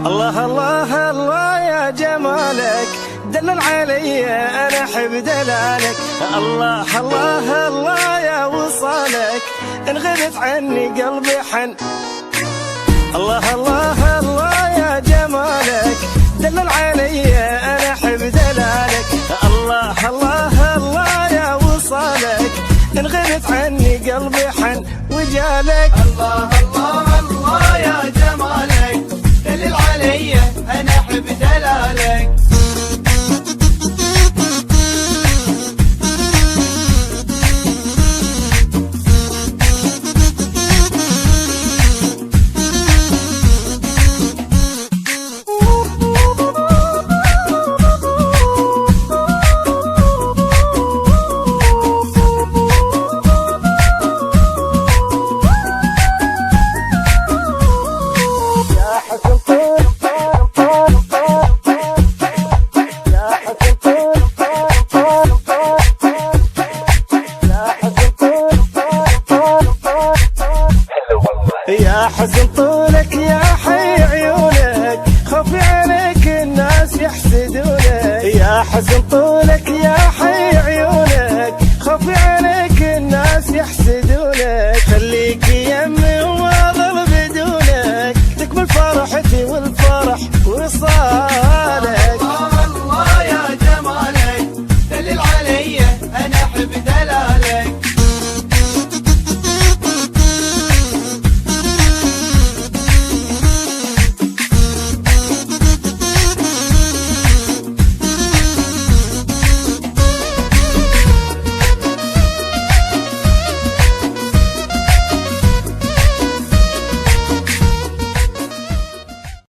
الله الله الله يا جمالك دلل علي انا احب دلالك. الله الله الله يا وصالك ان غبت عني قلبي حن. الله الله الله يا جمالك دلل علي انا احب دلالك. الله الله الله يا وصالك ان غبت عني قلبي حن وجالك. الله الله الله يا جمالك دلل علي انا احب دلالك. يا حسن طولك يا حي عيونك خوفي عليك الناس يحسدونك. يا حسن طولك يا